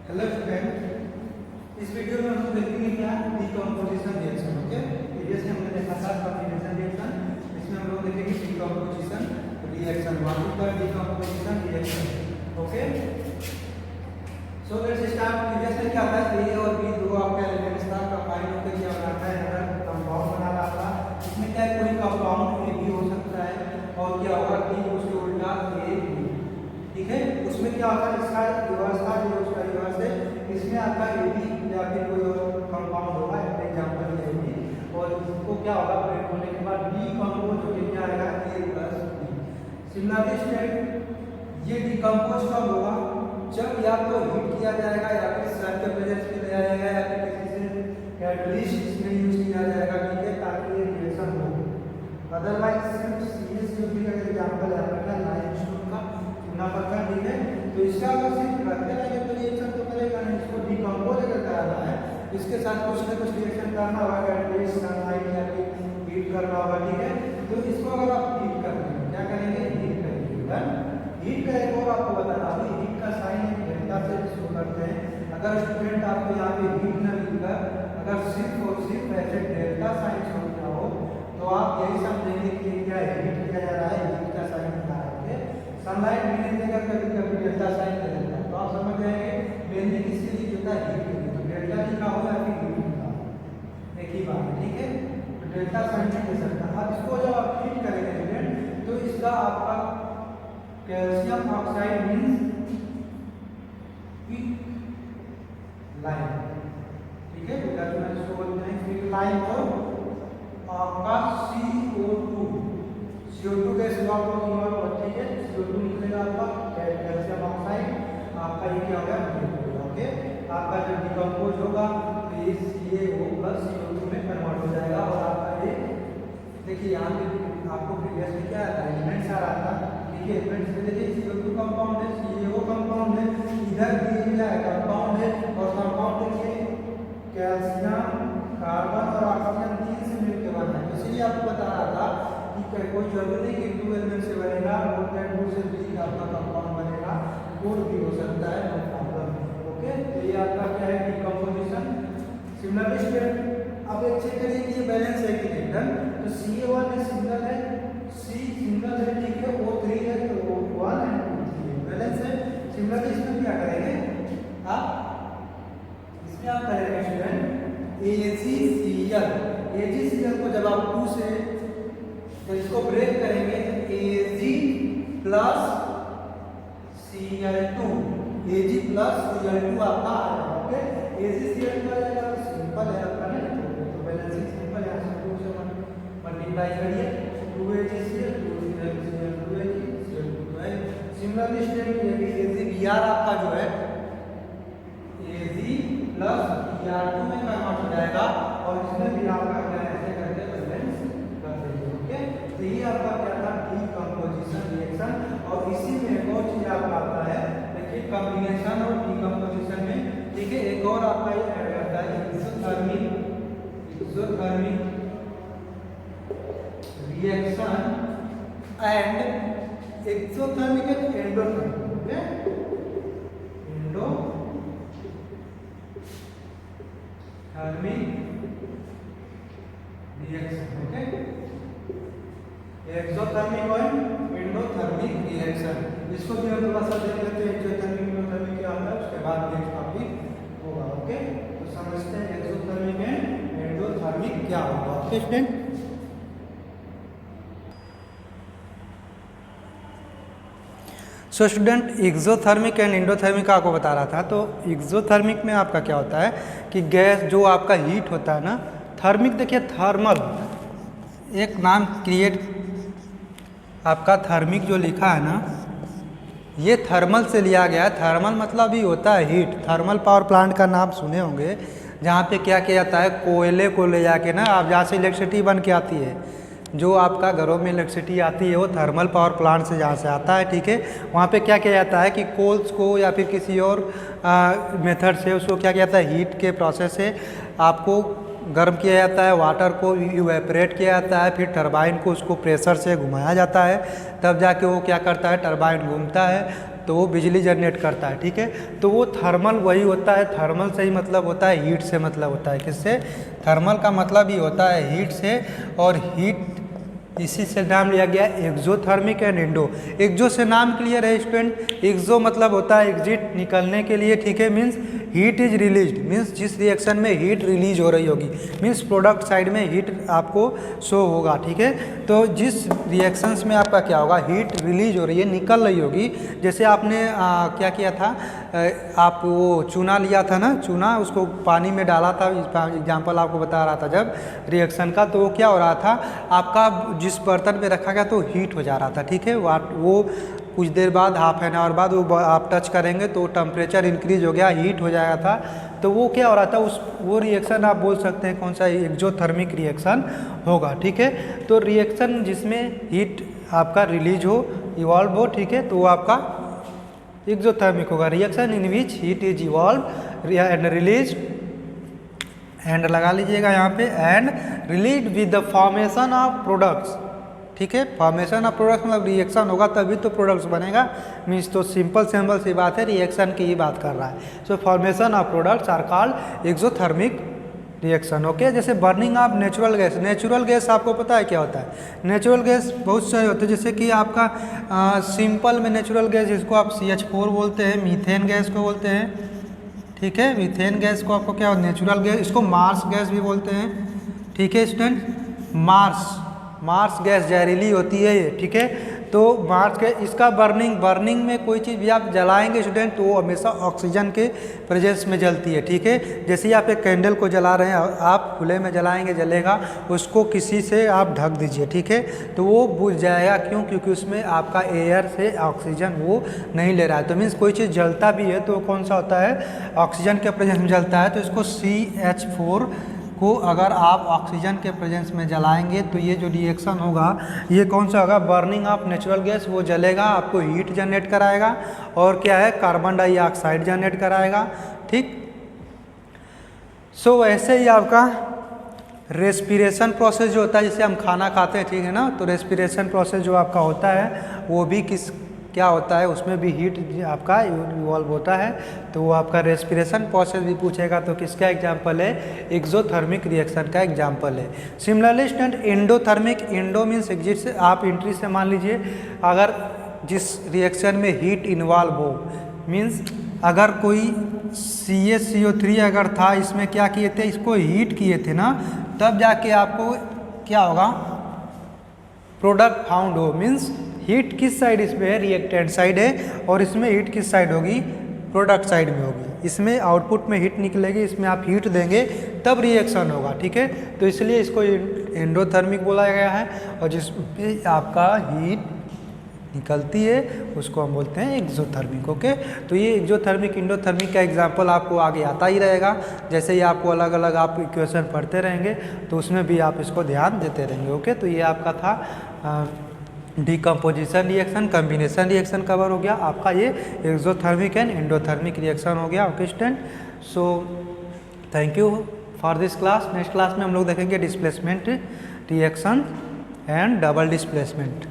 Hello student, इस video में हम देखेंगे क्या डीकंपोजिशन रिएक्शन। ओके, प्रीवियसली हमने देखा था कॉम्बिनेशन रिएक्शन, इसमें हम लोग देखेंगे decomposition reaction. What is the decomposition reaction? Okay, so let's start. Previously क्या था, ए और बी दो आपका एलिमेंट्स था, कंबाइन होकर क्या बनाता है, अगर कंपाउंड बना रहा था। इसमें क्या है, कोई कंपाउंड ए भी हो सकता है और क्या होगा डी उसके उल्टा ए बी। ठीक है, उसमें क्या होता है, इसका रिवर्स था, ये उसका रिवर्स है। इसमें आपका ए बी या फिर कोई और कंपाउंड होगा, एग्जांपल ए बी, और इसको क्या होगा, ब्रेक होने के बाद डीकंपोज होकर क्या आएगा, ए प्लस बी। सिमिलरली स्टूडेंट, ये डीकंपोज कब होगा, जब या तो हीट किया जाएगा या फिर सर्कुलर प्रेशर से किया जाएगा या फिर किसी से कैटलिस्ट इसमें यूज किया जाएगा। ठीक है, ताकि ये रिएक्शन हो। अदरवाइज सिर्फ CH3 का एग्जांपल है आपका लाइमस्टोन का चूना पत्थर। ठीक है, तो इसका अगर सिर्फ रखते रहेंगे तो रिएक्शन तो करेगा नहीं, इसको डीकंपोज अगर कराना है इसके साथ कुछ ना कुछ रिएक्शन करना होगा, कैटलिस्ट सनलाइट या फिर हीट करना होगा। ठीक है, तो इसको अगर आप हीट करते हैं, क्या करेंगे, हीट करेंगे। हीट का एक और आपको बताना, अभी हीट का साइन एक डेल्टा से शुरू करते हैं। अगर स्टूडेंट आपको यहाँ पे हीट न लिखकर अगर सिर्फ और सिर्फ ऐसे डेल्टा साइन छोड़ दिया हो तो आप यही समझेंगे कि क्या हीट किया जा रहा है, हीट का साइन बता रहे हैं। सनलाइट मिलने देकर कभी कभी डेल्टा साइन दे देता है, तो आप समझ जाएंगे मेनली किसके लिए होता है, हीट के लिए। तो डेल्टा लिखा हो या फिर हीट लिखा हो, एक ही बात है। ठीक है, तो डेल्टा साइन नहीं दे सकता। अब इसको जब आप हीट करेंगे स्टूडेंट तो इसका आपका calcium oxide means quick line. ठीक है, बेटा तो मैं इसको बोलते हैं क्विक लाइन। और आपका CO2 गैस लॉक होगी, ठीक है, CO2 निकलेगा आपका कैल्शियम ऑक्साइड, आपका ये क्या होगा, ओके। आपका जब डिकम्पोज होगा तो ये CaO प्लस CO2 में कन्वर्ट हो जाएगा। और आपका ये देखिए यहाँ पे आपको प्रीवियस में क्या आता है, एलिमेंट्स आ रहा था। ठीक है, एलिमेंट्स में देखिए CO2 कंपाउंड है, CaO कंपाउंड है, इधर भी क्या है, कंपाउंड है। और कंपाउंड देखिए कैल्शियम, कार्बन और ऑक्सीजन तीन से मिलकर बना है। इसलिए आपको बता रहा था कि कोई जरूरी नहीं कि 2 एलिमेंट से बनेगा, 2 से भी आपका कंपाउंड बनेगा, कोई भी हो सकता है, नो प्रॉब्लम। ओके, तो ये आपका क्या है, डीकंपोजिशन। सिमिलरली स्टूडेंट अब एक चेक करिए कि ये बैलेंस है कि नहीं। डन, तो CA1 है, सिंगल है, C सिंगल है, ठीक है, O3 है, तो O1 एंड O3 है, बैलेंस है। सिमिलरली इसमें क्या करेंगे आप, इसमें आप करेंगे स्टूडेंट AgCl को जब आप 2 से तो इसको ब्रेक करेंगे तो Ag plus Cl2, Ag plus Cl2 आपका आ जाएगा। ओके, AgCl2 आ जाएगा, तो सिंपल है आपका ना, तो बैलेंसिंग सिंपल है। 2 से मल्टीप्लाई करिए, 2AgCl 2Cl2 Cl2 है। सिमिलरली स्टेट AgBr आपका जो है Ag प्लस Br2 में कन्वर्ट हो जाएगा, और इसमें भी आपका क्या ऐसे करके बैलेंस कर देंगे। ओके, तो ये आपका क्या था, डीकंपोजिशन रिएक्शन। और इसी में एक और चीज आपका आता है, देखिए कॉम्बिनेशन और डीकंपोजिशन में। ठीक है, एक और आपका ये ऐड करता है exothermic reaction and exothermic and endothermic. Okay, thermic reaction. Okay, exothermic और एंडोथर्मिक रिएक्शन, इसको भी हम थोड़ा सा देख लेते हैं, एक्सोथर्मिक एंडोथर्मिक क्या होता है, उसके बाद नेक्स्ट टॉपिक होगा। ओके, तो समझते हैं एक्सोथर्मिक एंड एंडोथर्मिक क्या होगा। Okay student, so student exothermic and endothermic आपको बता रहा था। तो एक्सोथर्मिक में आपका क्या होता है कि गैस जो आपका हीट होता है ना, थर्मिक देखिए थर्मल, एक नाम क्रिएट आपका थर्मिक जो लिखा है ना, ये थर्मल से लिया गया है। थर्मल मतलब ही होता है हीट। थर्मल पावर प्लांट का नाम सुने होंगे, जहाँ पे क्या किया जाता है, कोयले को ले जाके ना, आप जहाँ से इलेक्ट्रिसिटी बन के आती है, जो आपका घरों में इलेक्ट्रिसिटी आती है वो थर्मल पावर प्लांट से जहाँ से आता है। ठीक है, वहाँ पे क्या किया जाता है कि कोल्स को या फिर किसी और मेथड से उसको क्या किया जाता है, हीट के प्रोसेस से आपको गर्म किया जाता है, वाटर को इवेपोरेट किया जाता है, फिर टरबाइन को उसको प्रेशर से घुमाया जाता है, तब जाके वो क्या करता है, टरबाइन घूमता है तो वो बिजली जनरेट करता है, ठीक है। तो वो थर्मल वही होता है, थर्मल से ही मतलब होता है, हीट से मतलब होता है, किससे? थर्मल का मतलब ही होता है हीट से, और हीट इसी से नाम लिया गया एक्जोथर्मिक एंड इंडो। एक्जो से नाम क्लियर है स्टूडेंट, एक्जो मतलब होता है एग्जिट, निकलने के लिए, ठीक है। Means heat is released, means जिस रिएक्शन में हीट रिलीज हो रही होगी, मीन्स प्रोडक्ट साइड में हीट आपको शो होगा, ठीक है। तो जिस रिएक्शंस में आपका क्या होगा, हीट रिलीज हो रही है, निकल रही होगी, जैसे आपने क्या किया था, आप वो चूना लिया था ना, चूना उसको पानी में डाला था, एग्जाम्पल आपको बता रहा था जब रिएक्शन का, तो वो क्या हो रहा था, आपका जिस बर्तन में रखा गया तो हीट हो जा रहा था, ठीक है। वो कुछ देर बाद, हाफ एन आवर बाद वो आप टच करेंगे तो टेम्परेचर इंक्रीज हो गया, हीट हो जाएगा था, तो वो क्या हो रहा था, वो रिएक्शन आप बोल सकते हैं कौन सा, एक्जोथर्मिक रिएक्शन होगा, ठीक है। तो रिएक्शन जिसमें हीट आपका रिलीज हो, इवॉल्व हो, ठीक है, तो वो आपका एक्जोथर्मिक होगा। Reaction in which heat is evolve and release, and लगा लीजिएगा यहाँ पे, and release with the formation of products, ठीक है। फॉर्मेशन ऑफ प्रोडक्ट्स मतलब रिएक्शन होगा तभी तो प्रोडक्ट्स बनेगा, मीन्स तो सिंपल सी बात है, रिएक्शन की ही बात कर रहा है। So formation of products are called exothermic reaction, okay. जैसे burning of natural gas, natural gas आपको पता है क्या होता है? नेचुरल गैस बहुत सारे होते हैं, जैसे कि आपका सिंपल में नेचुरल गैस जिसको आप CH4 बोलते हैं, मीथेन गैस को बोलते हैं, ठीक है। मीथेन गैस को आपको क्या, नेचुरल गैस, इसको मार्स गैस भी बोलते हैं, ठीक है स्टूडेंट। मार्स गैस जहरीली होती है ये, ठीक है। तो मार्स गैस, इसका बर्निंग में कोई चीज़ भी आप जलाएंगे स्टूडेंट तो वो हमेशा ऑक्सीजन के प्रेजेंस में जलती है, ठीक है। जैसे ही आप एक कैंडल को जला रहे हैं, आप खुले में जलाएंगे जलेगा, उसको किसी से आप ढक दीजिए, ठीक है, तो वो बुझ जाएगा। क्यों? क्योंकि उसमें आपका एयर से ऑक्सीजन वो नहीं ले रहा है। तो मीन्स कोई चीज़ जलता भी है तो कौन सा होता है, ऑक्सीजन के प्रेजेंस में जलता है। तो इसको CH4 को अगर आप ऑक्सीजन के प्रेजेंस में जलाएंगे तो ये जो रिएक्शन होगा ये कौन सा होगा, बर्निंग ऑफ नेचुरल गैस, वो जलेगा, आपको हीट जनरेट कराएगा, और क्या है, कार्बन डाइऑक्साइड जनरेट कराएगा, ठीक। सो वैसे ही आपका रेस्पिरेशन प्रोसेस जो होता है, जैसे हम खाना खाते हैं, ठीक है ना, तो रेस्पिरेशन प्रोसेस जो आपका होता है वो भी क्या होता है, उसमें भी हीट आपका इवॉल्व होता है। तो वो आपका रेस्पिरेशन प्रोसेस भी पूछेगा तो किसका एग्जांपल है, एक्सोथर्मिक रिएक्शन का एग्जांपल है। Similarly student endothermic, endo means exit से, आप एंट्री से मान लीजिए अगर जिस रिएक्शन में हीट इन्वॉल्व हो, मीन्स अगर कोई CaCO3 अगर था, इसमें क्या किए थे, इसको हीट किए थे ना, तब जाके आपको क्या होगा, प्रोडक्ट फाउंड हो। मीन्स हीट किस साइड इसमें है, रिएक्टेंट साइड है, और इसमें हीट किस साइड होगी, प्रोडक्ट साइड में होगी। इसमें आउटपुट में हीट निकलेगी, इसमें आप हीट देंगे तब रिएक्शन होगा, ठीक है। तो इसलिए इसको एंडोथर्मिक बोला गया है, और जिसमें आपका हीट निकलती है उसको हम बोलते हैं एक्सोथर्मिक, ओके। तो ये एक्सोथर्मिक एंडोथर्मिक का एग्जांपल आपको आगे आता ही रहेगा, जैसे ही आपको अलग अलग आप इक्वेशन पढ़ते रहेंगे तो उसमें भी आप इसको ध्यान देते रहेंगे, ओके। तो ये आपका था decomposition reaction, combination reaction cover हो गया आपका, ये एक्सोथर्मिक एंड एंडोथर्मिक रिएक्शन हो गया, okay student. So thank you for this class. Next class में हम लोग देखेंगे displacement reaction and double displacement.